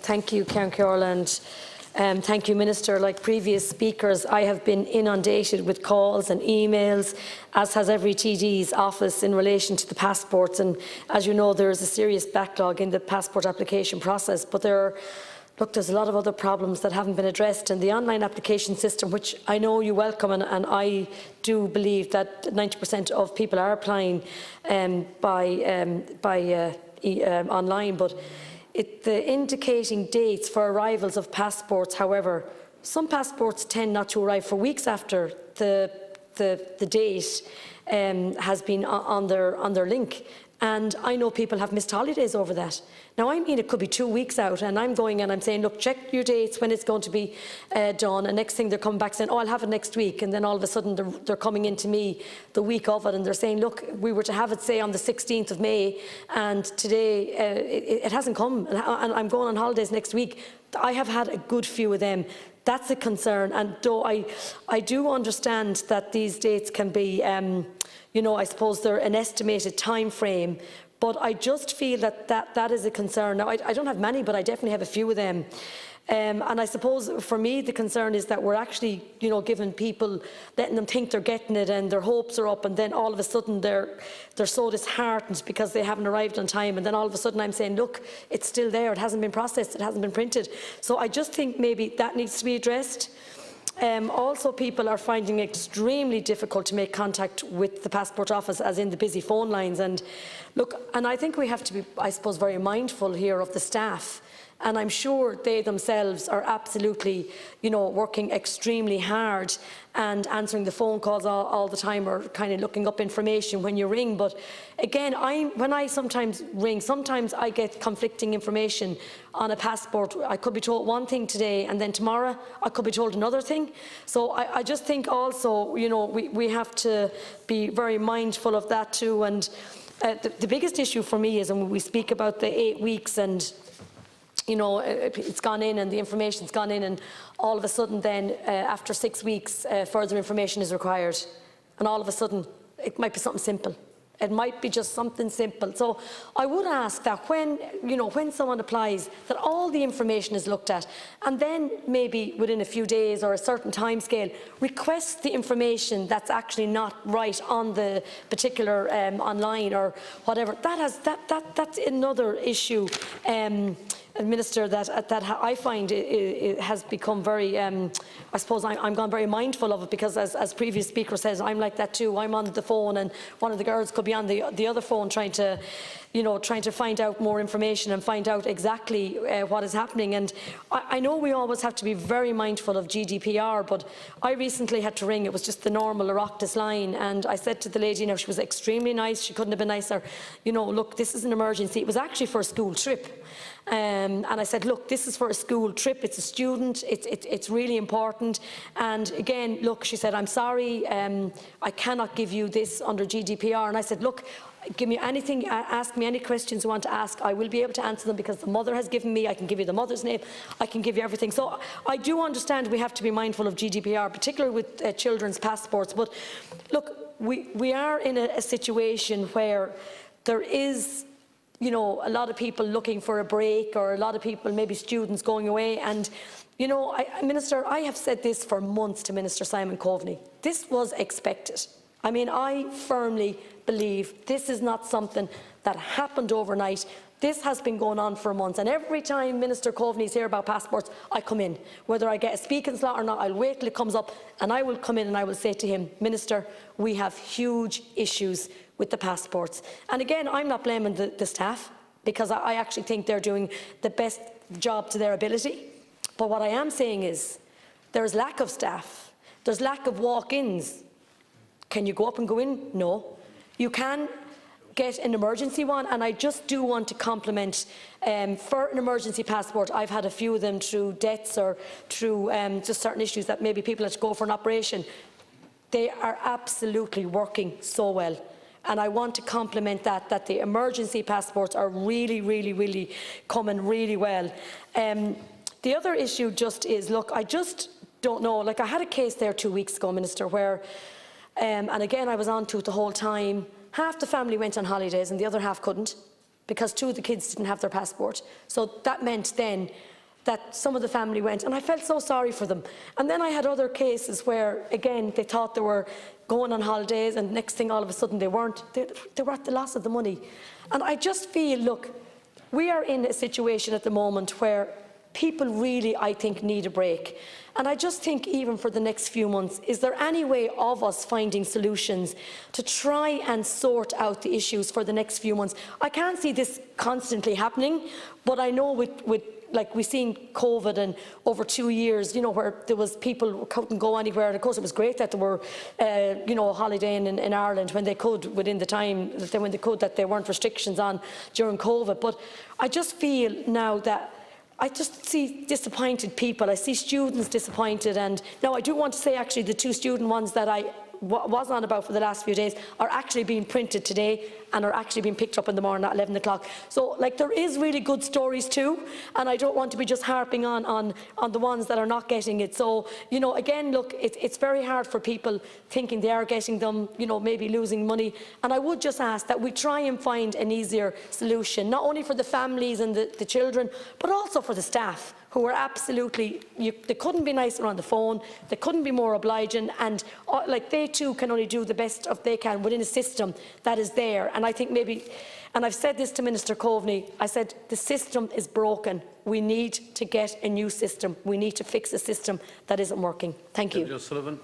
Thank you, Karen Cearland. Thank you, Minister. Like previous speakers, I have been inundated with calls and emails, as has every TD's office, in relation to the passports. And as you know, there is a serious backlog in the passport application process. But there's a lot of other problems that haven't been addressed. And the online application system, which I know you welcome, and I do believe that 90% of people are applying online, but the indicating dates for arrivals of passports, however, some passports tend not to arrive for weeks after the date has been on their link. And I know people have missed holidays over that. Now, I mean, it could be 2 weeks out, and I'm going and I'm saying, look, check your dates when it's going to be done. And next thing they're coming back saying, oh, I'll have it next week. And then all of a sudden they're coming into me the week of it, and they're saying, look, we were to have it, say, on the 16th of May, and today it hasn't come. And I'm going on holidays next week. I have had a good few of them. That's a concern. And though I do understand that these dates can be, you know, I suppose they're an estimated time frame, but I just feel that is a concern. Now, I don't have many, but I definitely have a few of them. And I suppose for me the concern is that we're actually, you know, giving people, letting them think they're getting it and their hopes are up, and then all of a sudden they're so disheartened because they haven't arrived on time, and then all of a sudden I'm saying, look, it's still there, it hasn't been processed, it hasn't been printed. So I just think maybe that needs to be addressed. Also, people are finding it extremely difficult to make contact with the passport office, as in the busy phone lines. And look, and I think we have to be, I suppose, very mindful here of the staff. And I'm sure they themselves are absolutely, you know, working extremely hard and answering the phone calls all the time, or kind of looking up information when you ring. But again, when I sometimes ring, sometimes I get conflicting information on a passport. I could be told one thing today, and then tomorrow I could be told another thing. So I just think also, you know, we have to be very mindful of that too. And the biggest issue for me is, and when we speak about the 8 weeks, and you know, it's gone in and the information's gone in, and all of a sudden then after 6 weeks further information is required, and all of a sudden it might be something simple. It might be just something simple. So I would ask that when someone applies, that all the information is looked at, and then maybe within a few days or a certain time scale, request the information that's actually not right on the particular online or whatever. That's another issue. Minister, that I find it has become very, I suppose I'm gone very mindful of it, because as previous speaker says, I'm like that too. I'm on the phone, and one of the girls could be on the other phone trying to find out more information and find out exactly what is happening. And I know we always have to be very mindful of GDPR, but I recently had to ring. It was just the normal Oireachtas line, and I said to the lady, you know, she was extremely nice. She couldn't have been nicer. You know, look, this is an emergency. It was actually for a school trip. And I said, look, this is for a school trip, it's a student, it's really important. And again, look, she said, I'm sorry, I cannot give you this under GDPR. And I said, look, give me anything, ask me any questions you want to ask, I will be able to answer them, because the mother has given me, I can give you the mother's name, I can give you everything. So I do understand we have to be mindful of GDPR, particularly with children's passports. But look, we are in a situation where there is, you know, a lot of people looking for a break, or a lot of people, maybe students, going away. And, you know, Minister, I have said this for months to Minister Simon Coveney. This was expected. I mean, I firmly believe this is not something that happened overnight. This has been going on for months, and every time Minister Coveney's here about passports, I come in. Whether I get a speaking slot or not, I'll wait till it comes up, and I will come in and I will say to him, Minister, we have huge issues with the passports. And again, I'm not blaming the staff, because I actually think they're doing the best job to their ability. But what I am saying is, there's lack of staff, there's lack of walk-ins. Can you go up and go in? No. You can get an emergency one, and I just do want to compliment for an emergency passport. I've had a few of them through deaths or through just certain issues that maybe people had to go for an operation. They are absolutely working so well. And I want to compliment that the emergency passports are really coming really well. The other issue just is, look, I just don't know, like I had a case there 2 weeks ago, Minister, where, and again I was on to it the whole time, half the family went on holidays and the other half couldn't, because 2 of the kids didn't have their passport. So that meant then that some of the family went, and I felt so sorry for them. And then I had other cases where, again, they thought they were going on holidays, and next thing, all of a sudden, they weren't. They were at the loss of the money. And I just feel, look, we are in a situation at the moment where people really, I think, need a break. And I just think, even for the next few months, is there any way of us finding solutions to try and sort out the issues for the next few months? I can't see this constantly happening, but I know like we've seen COVID and over 2 years, you know, where there was people who couldn't go anywhere. And of course, it was great that there were, you know, holidaying in Ireland when they could, within the time that when they could, that there weren't restrictions on during COVID. But I just feel now that I just see disappointed people. I see students disappointed. And now I do want to say, actually, the 2 student ones that I was on about for the last few days are actually being printed today and are actually being picked up in the morning at 11 o'clock. So, like, there is really good stories too, and I don't want to be just harping on the ones that are not getting it. So, you know, again, look, it's very hard for people thinking they are getting them, you know, maybe losing money. And I would just ask that we try and find an easier solution, not only for the families and the children, but also for the staff, who are absolutely, they couldn't be nicer on the phone, they couldn't be more obliging, and like, they too can only do the best of they can within a system that is there. And I think maybe, and I've said this to Minister Coveney, I said the system is broken. We need to get a new system. We need to fix a system that isn't working. Thank you. Sullivan.